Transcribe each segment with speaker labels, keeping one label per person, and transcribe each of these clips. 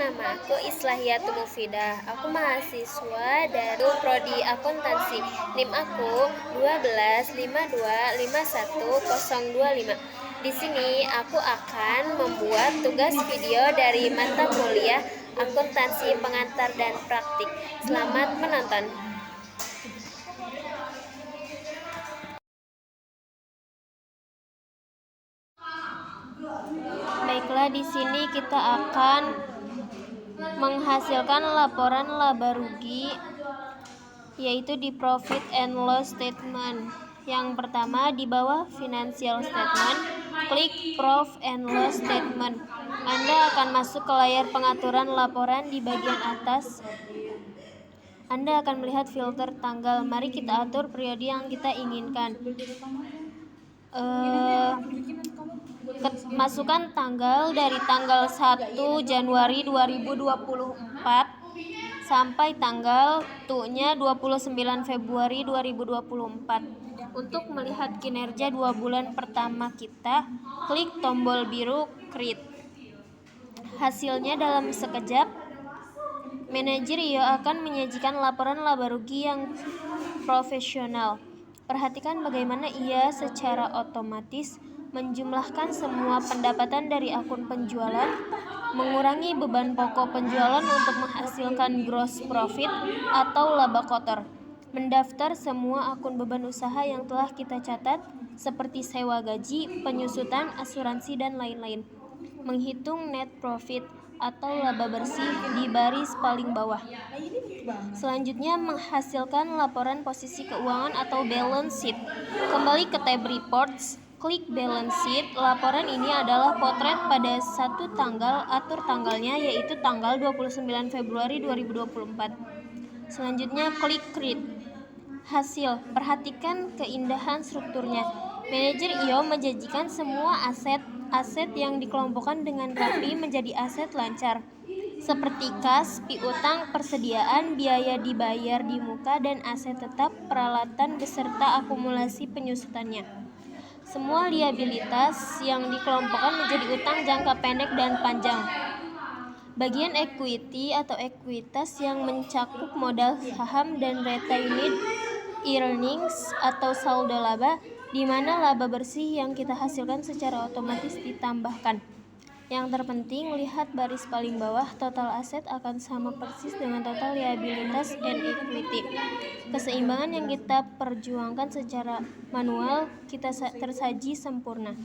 Speaker 1: nama aku Islahiyatul Mufidah. Aku mahasiswa dari Prodi Akuntansi. NIM aku 1252511025. Di sini aku akan membuat tugas video dari mata kuliah akuntansi pengantar dan praktik. Selamat menonton. Baiklah, di sini kita akan menghasilkan laporan laba rugi, yaitu di profit and loss statement. Yang pertama, di bawah financial statement, klik Prof and Loss Statement. Anda akan masuk ke layar pengaturan laporan di bagian atas. Anda akan melihat filter tanggal. Mari kita atur periode yang kita inginkan. Masukkan tanggal dari tanggal 1 Januari 2024 sampai tanggal nya 29 Februari 2024. Untuk melihat kinerja 2 bulan pertama kita, klik tombol biru Create. Hasilnya dalam sekejap, manajer IO akan menyajikan laporan laba rugi yang profesional. Perhatikan bagaimana ia secara otomatis menjumlahkan semua pendapatan dari akun penjualan, mengurangi beban pokok penjualan untuk menghasilkan gross profit atau laba kotor, mendaftar semua akun beban usaha yang telah kita catat seperti sewa gaji, penyusutan, asuransi, dan lain-lain, menghitung net profit atau laba bersih di baris paling bawah. Selanjutnya, menghasilkan laporan posisi keuangan atau balance sheet. Kembali ke tab Reports, klik Balance Sheet. Laporan ini adalah potret pada satu tanggal, atur tanggalnya yaitu tanggal 29 Februari 2024. Selanjutnya, klik Create. Hasil, perhatikan keindahan strukturnya. Manajer IO menjanjikan semua aset yang dikelompokkan dengan rapi menjadi aset lancar, seperti kas, piutang, persediaan, biaya dibayar di muka, dan aset tetap, peralatan beserta akumulasi penyusutannya. Semua liabilitas yang dikelompokkan menjadi utang jangka pendek dan panjang. Bagian equity atau ekuitas yang mencakup modal saham dan retained earnings atau saldo laba, di mana laba bersih yang kita hasilkan secara otomatis ditambahkan. Yang terpenting, lihat baris paling bawah, total aset akan sama persis dengan total liabilitas and equity. Keseimbangan yang kita perjuangkan secara manual kita tersaji sempurna.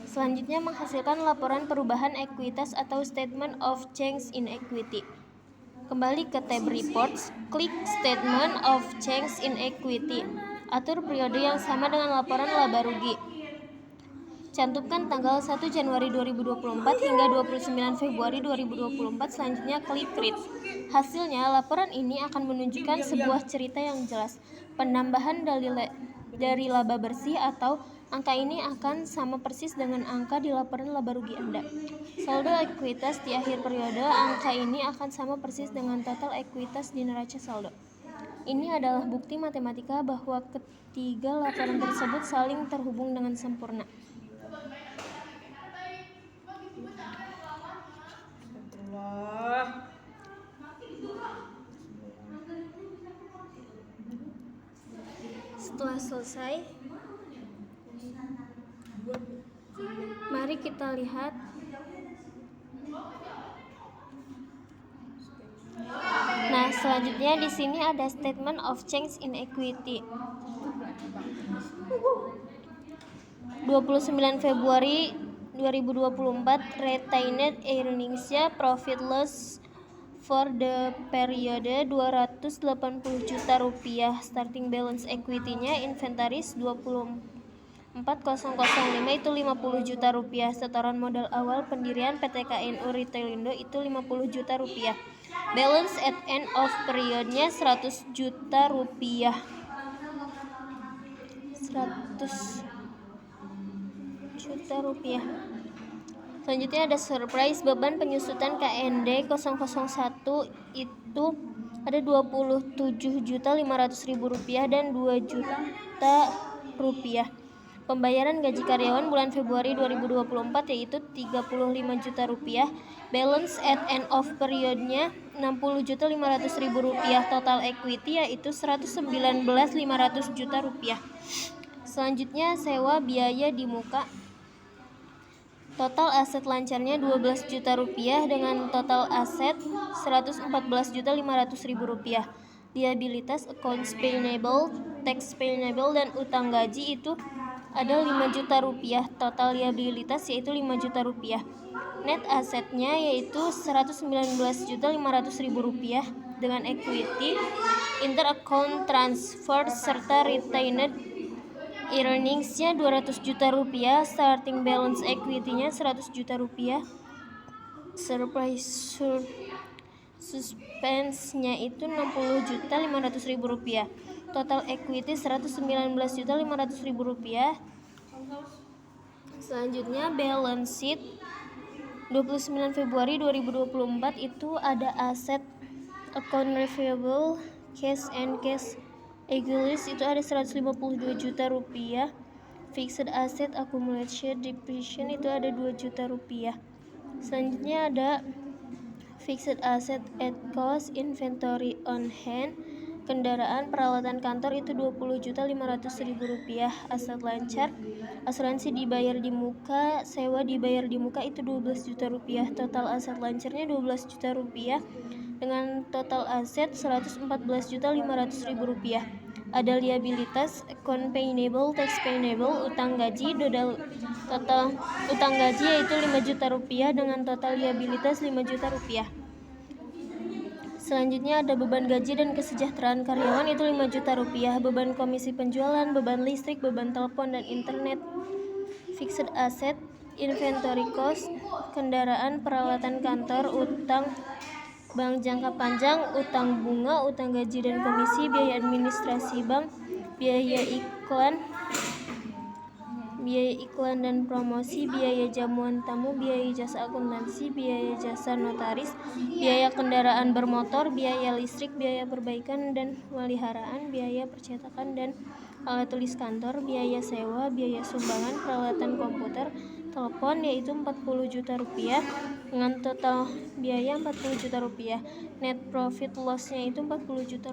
Speaker 1: Selanjutnya, menghasilkan laporan perubahan ekuitas atau Statement of Change in Equity. Kembali ke tab Reports, klik Statement of Change in Equity. Atur periode yang sama dengan laporan laba rugi. Cantumkan tanggal 1 Januari 2024 hingga 29 Februari 2024. Selanjutnya, klik Create. Hasilnya, laporan ini akan menunjukkan sebuah cerita yang jelas. Penambahan dari laba bersih atau angka ini akan sama persis dengan angka di laporan laba rugi Anda. Saldo ekuitas di akhir periode, angka ini akan sama persis dengan total ekuitas di neraca saldo. Ini adalah bukti matematika bahwa ketiga laporan tersebut saling terhubung dengan sempurna. Setelah selesai, mari kita lihat selanjutnya di sini ada Statement of Change in Equity. 29 Februari 2024, retained earnings-nya profit loss for the period 280 juta rupiah. Starting balance equity-nya inventories 24.005 itu 50 juta rupiah. Setoran modal awal pendirian PT KNU Retailindo itu 50 juta rupiah. Balance at end of period-nya 100 juta rupiah. 100 juta rupiah. Selanjutnya ada surprise, beban penyusutan KND 001 itu ada 27.500.000 rupiah dan 2 juta rupiah. Pembayaran gaji karyawan bulan Februari 2024 yaitu Rp35 juta. Balance at end of periodnya Rp60.500.000. Total equity yaitu Rp119.500 juta. Selanjutnya sewa biaya di muka. Total aset lancarnya Rp12 juta dengan total aset Rp114.500.000. Liabilitas accounts payable, tax payable, dan utang gaji itu ada Rp5 juta. Total liabilitas yaitu Rp5 juta. Net asetnya yaitu Rp119.500.000 dengan equity, inter-account transfer, serta retained earnings-nya Rp200 juta. Starting balance equity-nya Rp100 juta. Suspense-nya itu Rp60.500.000. Total equity Rp119.500.000. Selanjutnya balance sheet 29 Februari 2024 itu ada aset account receivable, cash and cash equivalents itu ada Rp152 juta. Fixed asset accumulation depreciation itu ada Rp2 juta. Selanjutnya ada fixed asset at cost, inventory on hand, kendaraan, peralatan kantor itu Rp20.500.000. Aset lancar, asuransi dibayar di muka, sewa dibayar di muka itu Rp12 juta. Total aset lancarnya Rp12 juta dengan total aset Rp114.500.000. Ada liabilitas, account payable, tax payable, utang gaji. Total utang gaji yaitu Rp5 juta dengan total liabilitas Rp5 juta. Selanjutnya ada beban gaji dan kesejahteraan karyawan itu Rp5 juta. Beban komisi penjualan, beban listrik, beban telepon dan internet. Fixed asset, inventory cost, kendaraan, peralatan kantor, utang bank jangka panjang, utang bunga, utang gaji dan komisi, biaya administrasi bank, biaya iklan dan promosi, biaya jamuan tamu, biaya jasa akuntansi, biaya jasa notaris, biaya kendaraan bermotor, biaya listrik, biaya perbaikan dan pemeliharaan, biaya percetakan dan alat tulis kantor, biaya sewa, biaya sumbangan, peralatan komputer, telepon yaitu Rp40 juta dengan total biaya Rp40 juta. Net profit loss-nya itu Rp40 juta.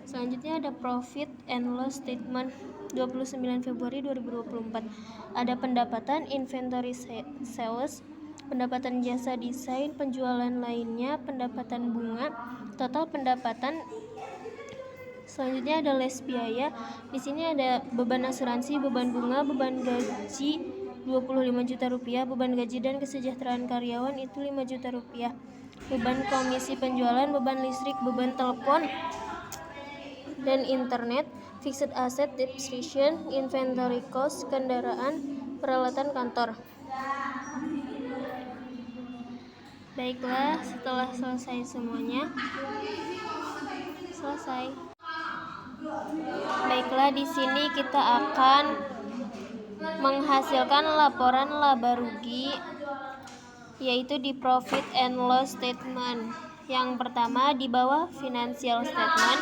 Speaker 1: Selanjutnya ada profit and loss statement 29 Februari 2024. Ada pendapatan inventory sales, pendapatan jasa desain, penjualan lainnya, pendapatan bunga, total pendapatan. Selanjutnya ada less biaya. Di sini ada beban asuransi, beban bunga, beban gaji Rp25 juta, beban gaji dan kesejahteraan karyawan itu Rp5 juta. Beban komisi penjualan, beban listrik, beban telepon dan internet, fixed asset, depreciation, inventory cost, kendaraan, peralatan kantor. Baiklah, setelah selesai semuanya. Baiklah, di sini kita akan menghasilkan laporan laba rugi yaitu di profit and loss statement. Yang pertama di bawah financial statement,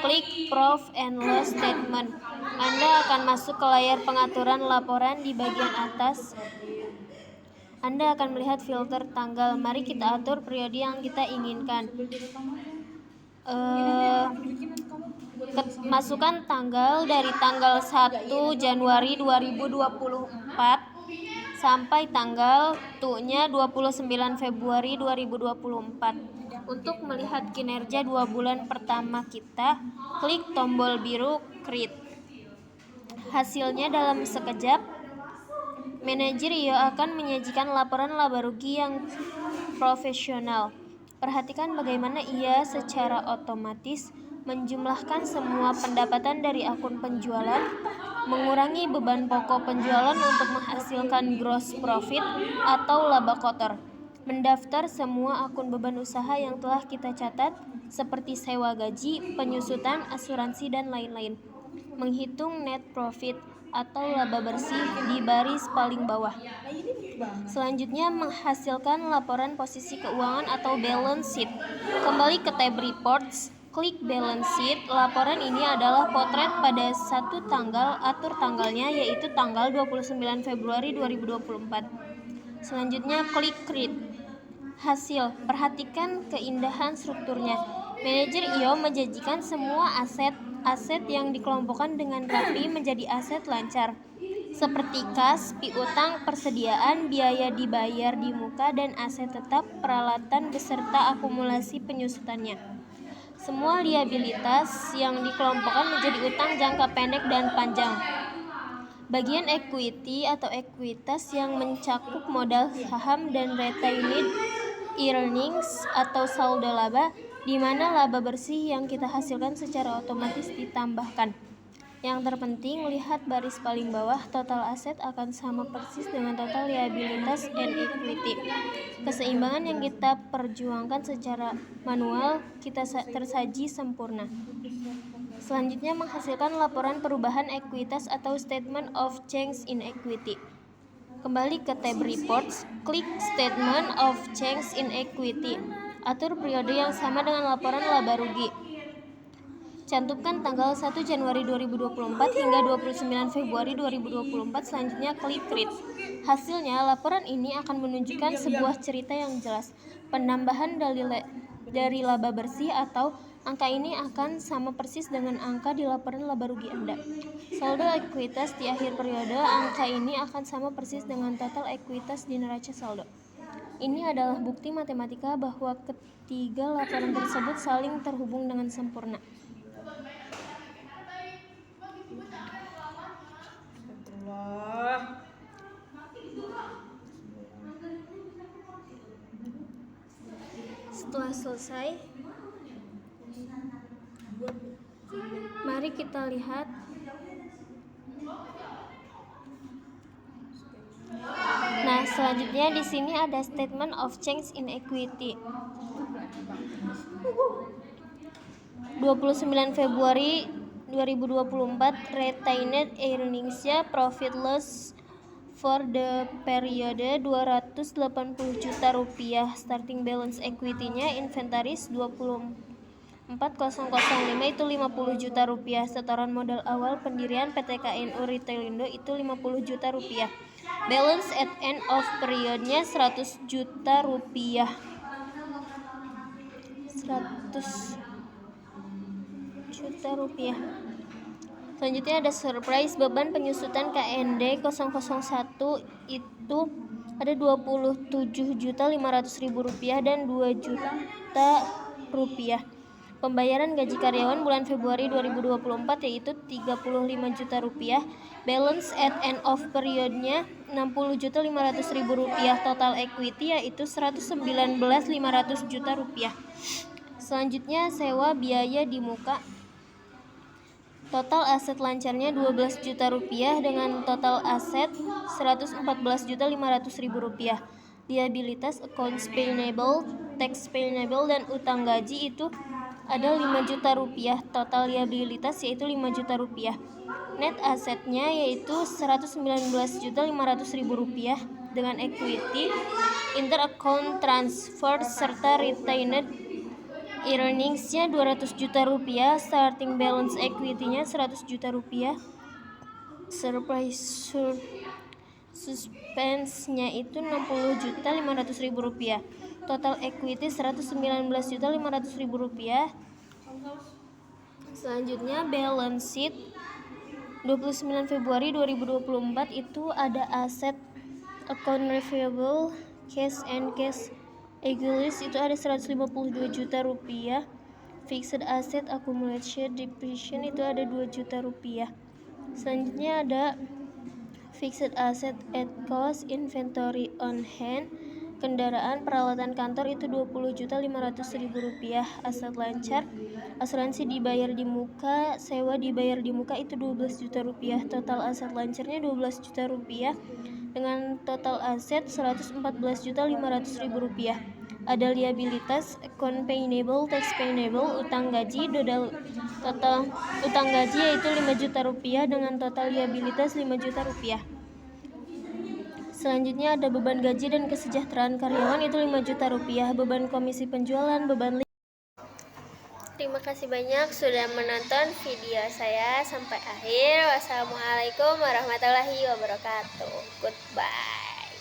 Speaker 1: klik profit and loss statement. Anda akan masuk ke layar pengaturan laporan di bagian atas. Anda akan melihat filter tanggal. Mari kita atur periode yang kita inginkan. Masukkan tanggal dari tanggal 1 Januari 2024 sampai tanggal nya 29 Februari 2024. Untuk melihat kinerja 2 bulan pertama kita, klik tombol biru create. Hasilnya dalam sekejap. Manajer akan menyajikan laporan laba rugi yang profesional. Perhatikan bagaimana ia secara otomatis menjumlahkan semua pendapatan dari akun penjualan, mengurangi beban pokok penjualan untuk menghasilkan gross profit atau laba kotor, mendaftar semua akun beban usaha yang telah kita catat seperti sewa gaji, penyusutan, asuransi, dan lain-lain, menghitung net profit atau laba bersih di baris paling bawah. Selanjutnya menghasilkan laporan posisi keuangan atau balance sheet. Kembali ke tab reports, klik balance sheet. Laporan ini adalah potret pada satu tanggal, atur tanggalnya yaitu tanggal 29 Februari 2024. Selanjutnya klik create. Hasil, perhatikan keindahan strukturnya. Manajer IO menjanjikan semua aset yang dikelompokkan dengan rapi menjadi aset lancar, seperti kas, piutang, persediaan, biaya dibayar di muka, dan aset tetap, peralatan beserta akumulasi penyusutannya. Semua liabilitas yang dikelompokkan menjadi utang jangka pendek dan panjang. Bagian equity atau ekuitas yang mencakup modal saham dan retained earnings atau saldo laba, di mana laba bersih yang kita hasilkan secara otomatis ditambahkan. Yang terpenting, lihat baris paling bawah, total aset akan sama persis dengan total liabilitas and equity. Keseimbangan yang kita perjuangkan secara manual kita tersaji sempurna. Selanjutnya, menghasilkan laporan perubahan ekuitas atau statement of change in equity. Kembali ke tab reports, klik statement of change in equity. Atur periode yang sama dengan laporan laba rugi. Cantumkan tanggal 1 Januari 2024 hingga 29 Februari 2024. Selanjutnya klik create. Hasilnya, laporan ini akan menunjukkan sebuah cerita yang jelas. Penambahan dari laba bersih atau angka ini akan sama persis dengan angka di laporan laba rugi Anda. Saldo ekuitas di akhir periode, angka ini akan sama persis dengan total ekuitas di neraca saldo. Ini adalah bukti matematika bahwa ketiga laporan tersebut saling terhubung dengan sempurna. Setelah selesai, mari kita lihat selanjutnya di sini ada statement of change in equity. 29 Februari 2024, retained earnings-nya profit loss for the period 280 juta rupiah. Starting balance equity-nya inventaris 24.005 itu 50 juta rupiah. Setoran modal awal pendirian PT KNU Retailindo itu 50 juta rupiah. Balance at end of period-nya 100 juta rupiah. 100 juta rupiah. Selanjutnya ada surprise, beban penyusutan KND 001 itu ada 27.500.000 rupiah dan 2 juta rupiah. Pembayaran gaji karyawan bulan Februari 2024 yaitu 35 juta rupiah. Balance at end of period-nya 60.500.000 rupiah. Total equity yaitu 119.500 juta rupiah. Selanjutnya sewa biaya di muka. Total aset lancarnya 12 juta rupiah dengan total aset 114.500.000 rupiah. Liabilitas accounts payable, tax payable, dan utang gaji itu ada 5 juta rupiah. Total liabilitas yaitu 5 juta rupiah. Net asetnya yaitu 119.500.000 rupiah dengan equity, inter-account transfer, serta retained earnings-nya 200 juta rupiah. Starting balance equity-nya 100 juta rupiah. Surprise suspense-nya itu 60.500.000 rupiah. Total equity 119.500.000 rupiah. Selanjutnya balance sheet 29 Februari 2024 itu ada aset account receivable, cash and cash equivalents itu ada 152 juta rupiah. Fixed asset accumulation depreciation itu ada 2 juta rupiah. Selanjutnya ada fixed asset at cost, inventory on hand, kendaraan, peralatan kantor itu 20.500.000 rupiah. Aset lancar, asuransi dibayar di muka, sewa dibayar di muka itu 12 juta rupiah. Total aset lancarnya 12 juta rupiah dengan total aset 114.500.000 rupiah. Ada liabilitas, account payable, tax payable, utang gaji. Total utang gaji yaitu 5 juta rupiah dengan total liabilitas 5 juta rupiah. Selanjutnya ada beban gaji dan kesejahteraan karyawan itu 5 juta rupiah. Beban komisi penjualan, beban. Terima Terima kasih banyak sudah menonton video saya sampai akhir. Wassalamualaikum warahmatullahi wabarakatuh. Goodbye.